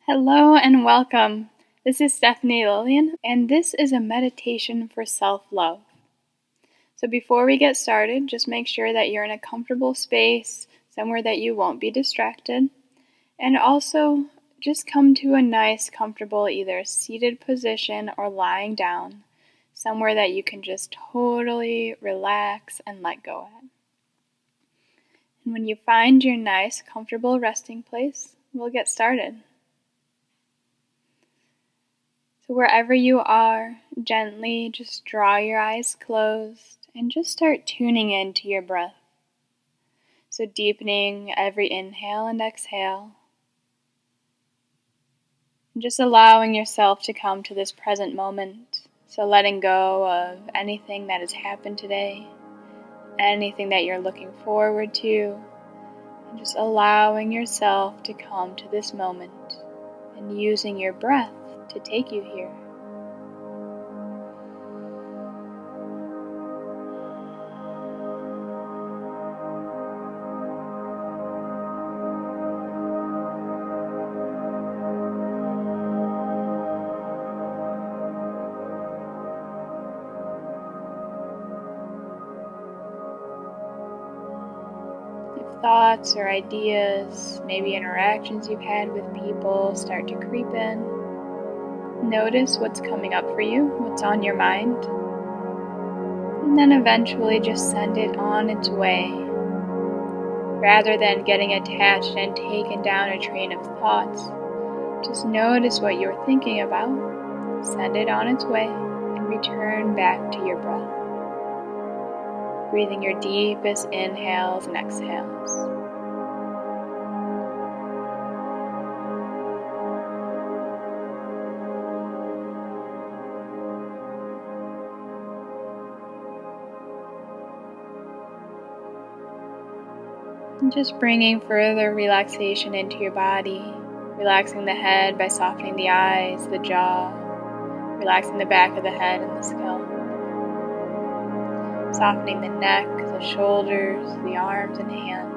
Hello and welcome. This is Stephanie Lillian, and this is a meditation for self-love. So before we get started, just make sure that you're in a comfortable space, somewhere that you won't be distracted, and also just come to a nice, comfortable, either seated position or lying down, somewhere that you can just totally relax and let go at. And when you find your nice, comfortable resting place, we'll get started. So wherever you are, gently just draw your eyes closed and just start tuning into your breath. So deepening every inhale and exhale. And just allowing yourself to come to this present moment. So letting go of anything that has happened today, anything that you're looking forward to, and just allowing yourself to come to this moment and using your breath to take you here. If thoughts or ideas, maybe interactions you've had with people start to creep in, notice what's coming up for you, what's on your mind, and then eventually just send it on its way. Rather than getting attached and taken down a train of thoughts, just notice what you're thinking about, send it on its way, and return back to your breath. Breathing your deepest inhales and exhales. And just bringing further relaxation into your body, relaxing the head by softening the eyes, the jaw, relaxing the back of the head and the scalp, softening the neck, the shoulders, the arms and hands,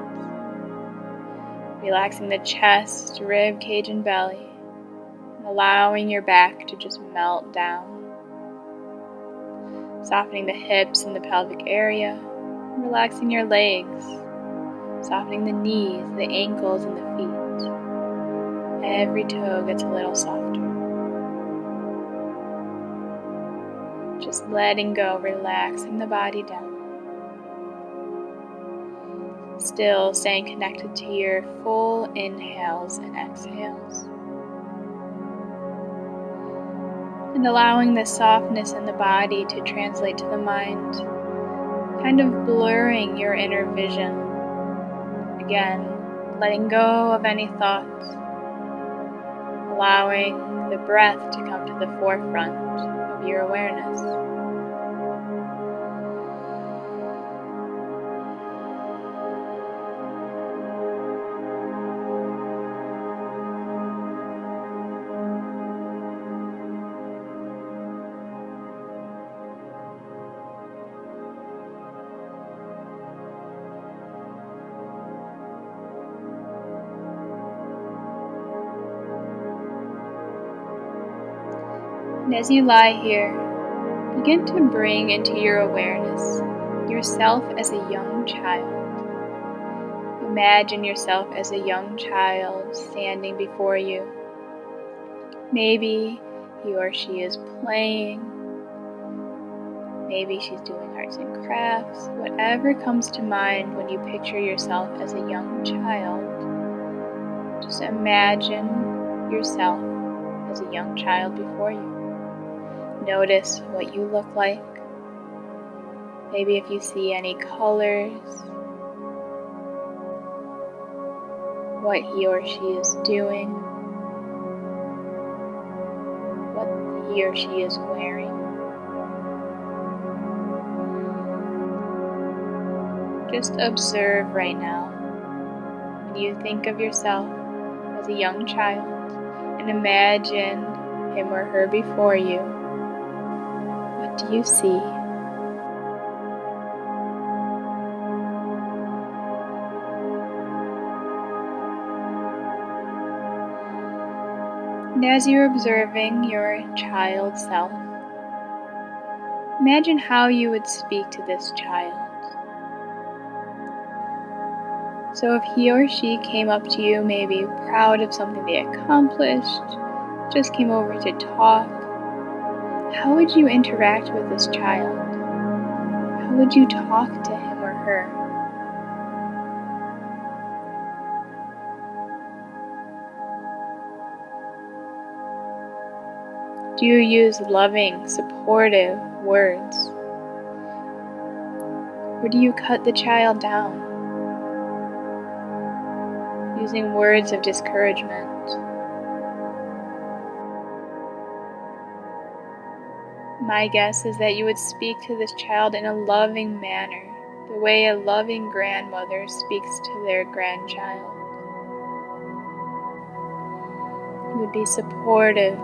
relaxing the chest, rib cage and belly, and allowing your back to just melt down, softening the hips and the pelvic area, relaxing your legs, softening the knees, the ankles, and the feet. Every toe gets a little softer. Just letting go, relaxing the body down. Still staying connected to your full inhales and exhales. And allowing the softness in the body to translate to the mind, kind of blurring your inner vision. Again, letting go of any thoughts, allowing the breath to come to the forefront of your awareness. And as you lie here, begin to bring into your awareness yourself as a young child. Imagine yourself as a young child standing before you. Maybe he or she is playing. Maybe she's doing arts and crafts. Whatever comes to mind when you picture yourself as a young child, just imagine yourself as a young child before you. Notice what you look like. Maybe if you see any colors, what he or she is doing, what he or she is wearing. Just observe right now. When you think of yourself as a young child and imagine him or her before you, what do you see? And as you're observing your child self, imagine how you would speak to this child. So if he or she came up to you, maybe proud of something they accomplished, just came over to talk, how would you interact with this child? How would you talk to him or her? Do you use loving, supportive words? Or do you cut the child down, using words of discouragement? My guess is that you would speak to this child in a loving manner, the way a loving grandmother speaks to their grandchild. You would be supportive,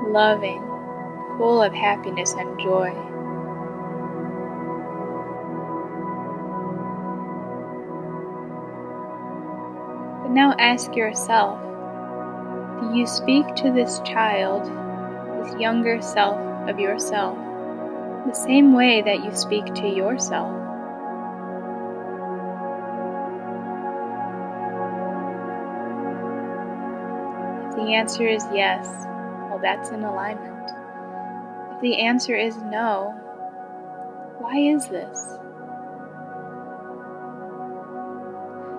loving, full of happiness and joy. But now ask yourself, do you speak to this child, this younger self of yourself, the same way that you speak to yourself? If the answer is yes, well, that's in alignment. If the answer is no, why is this?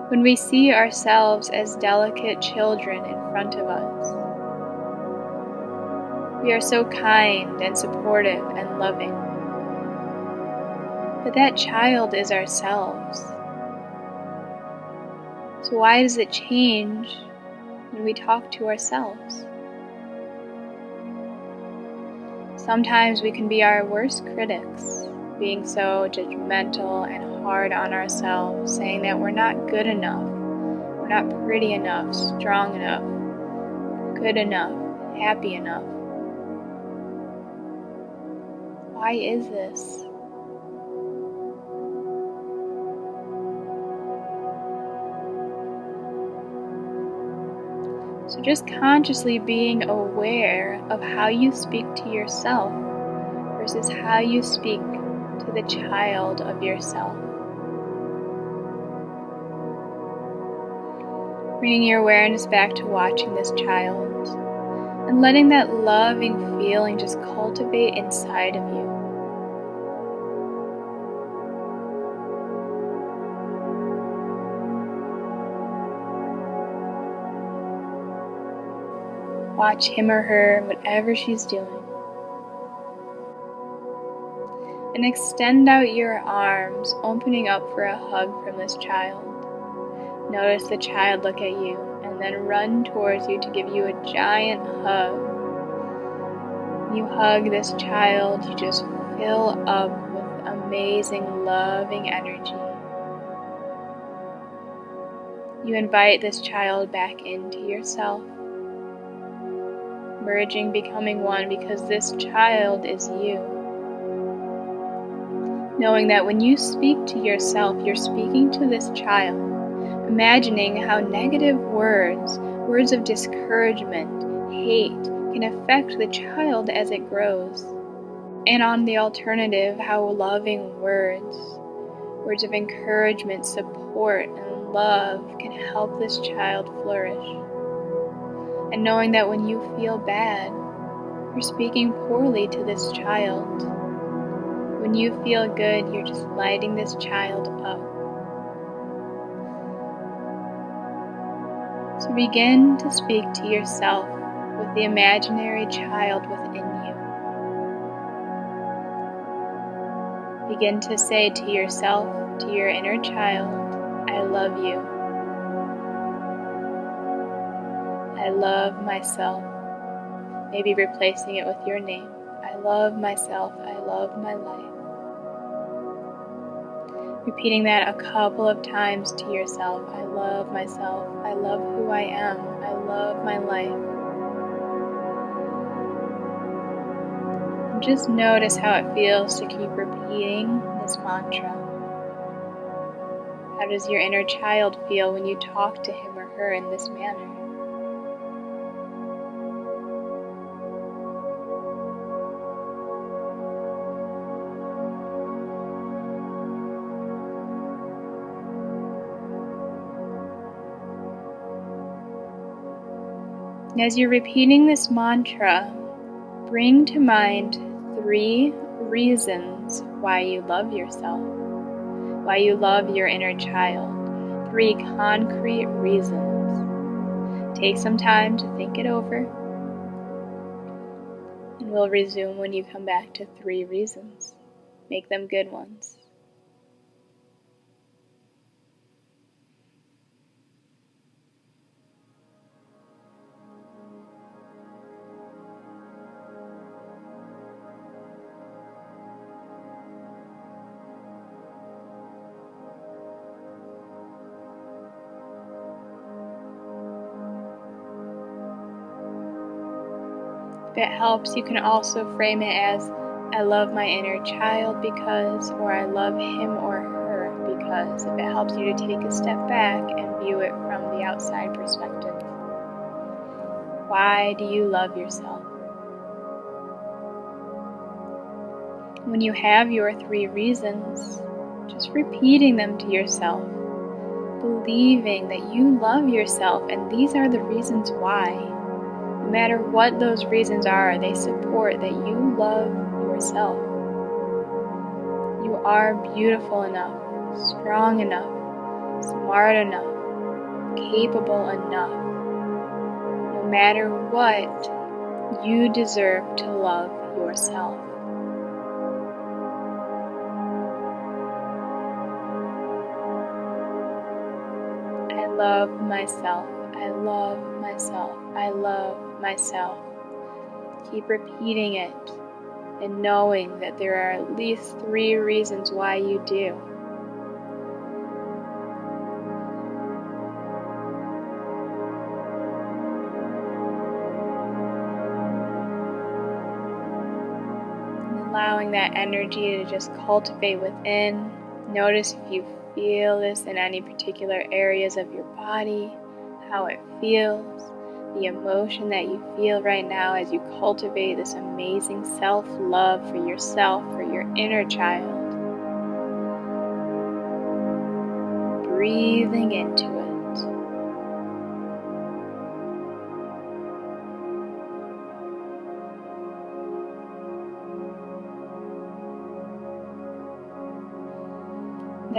When we see ourselves as delicate children in front of us, we are so kind and supportive and loving. But that child is ourselves. So why does it change when we talk to ourselves? Sometimes we can be our worst critics, being so judgmental and hard on ourselves, saying that we're not good enough, we're not pretty enough, strong enough, good enough, happy enough. Why is this? So just consciously being aware of how you speak to yourself versus how you speak to the child of yourself. Bringing your awareness back to watching this child and letting that loving feeling just cultivate inside of you. Watch him or her, whatever she's doing. And extend out your arms, opening up for a hug from this child. Notice the child look at you and then run towards you to give you a giant hug. When you hug this child, you just fill up with amazing, loving energy. You invite this child back into yourself, merging, becoming one, because this child is you. Knowing that when you speak to yourself, you're speaking to this child, imagining how negative words, words of discouragement, hate, can affect the child as it grows. And on the alternative, how loving words, words of encouragement, support, and love can help this child flourish. And knowing that when you feel bad, you're speaking poorly to this child. When you feel good, you're just lighting this child up. So begin to speak to yourself with the imaginary child within you. Begin to say to yourself, to your inner child, I love you. I love myself. Maybe replacing it with your name. I love myself. I love my life. Repeating that a couple of times to yourself. I love myself. I love who I am. I love my life. And just notice how it feels to keep repeating this mantra. How does your inner child feel when you talk to him or her in this manner? As you're repeating this mantra, bring to mind 3 reasons why you love yourself, why you love your inner child. 3 concrete reasons. Take some time to think it over, and we'll resume when you come back to 3 reasons. Make them good ones. If it helps, you can also frame it as, I love my inner child because, or I love him or her because, if it helps you to take a step back and view it from the outside perspective. Why do you love yourself? When you have your 3 reasons, just repeating them to yourself, believing that you love yourself and these are the reasons why. No matter what those reasons are, they support that you love yourself. You are beautiful enough, strong enough, smart enough, capable enough. No matter what, you deserve to love yourself. I love myself. I love myself. I love myself. Keep repeating it and knowing that there are at least 3 reasons why you do. And allowing that energy to just cultivate within. Notice if you feel this in any particular areas of your body, how it feels, the emotion that you feel right now as you cultivate this amazing self-love for yourself, for your inner child. Breathing into it.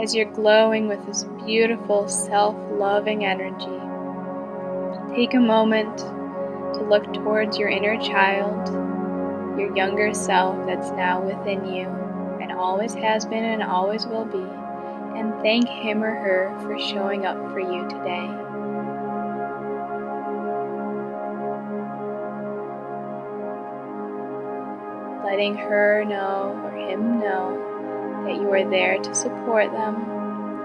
As you're glowing with this beautiful self-loving energy, take a moment to look towards your inner child, your younger self that's now within you and always has been and always will be, and thank him or her for showing up for you today. Letting her know or him know that you are there to support them,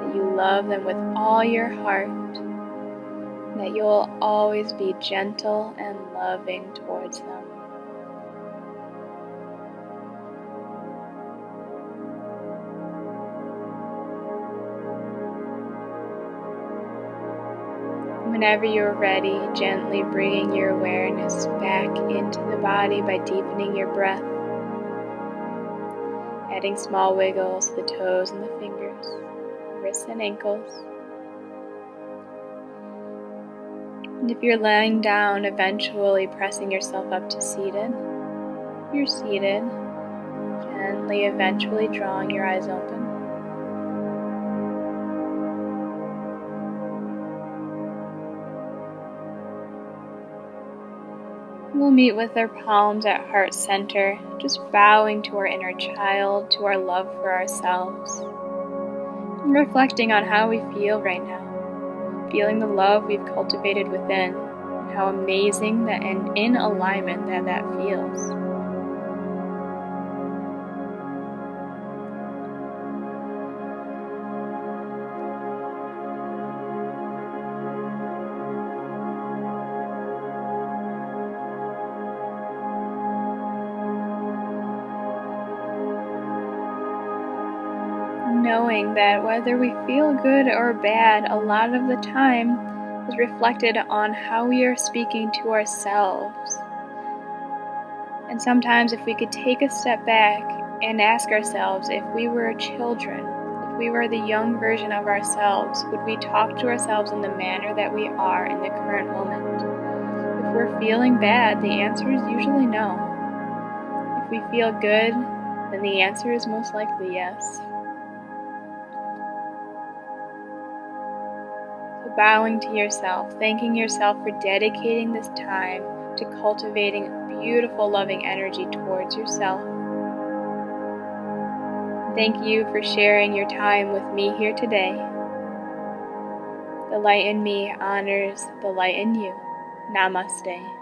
that you love them with all your heart, that you will always be gentle and loving towards them. Whenever you're ready, gently bringing your awareness back into the body by deepening your breath, adding small wiggles to the toes and the fingers, wrists and ankles. And if you're laying down, eventually pressing yourself up to seated. You're seated, gently eventually drawing your eyes open. We'll meet with our palms at heart center, just bowing to our inner child, to our love for ourselves, and reflecting on how we feel right now, feeling the love we've cultivated within, and how amazing that and in alignment that feels. Knowing that whether we feel good or bad, a lot of the time is reflected on how we are speaking to ourselves. And sometimes if we could take a step back and ask ourselves, if we were children, if we were the young version of ourselves, would we talk to ourselves in the manner that we are in the current moment? If we're feeling bad, the answer is usually no. If we feel good, then the answer is most likely yes. So bowing to yourself, thanking yourself for dedicating this time to cultivating beautiful, loving energy towards yourself. Thank you for sharing your time with me here today. The light in me honors the light in you. Namaste.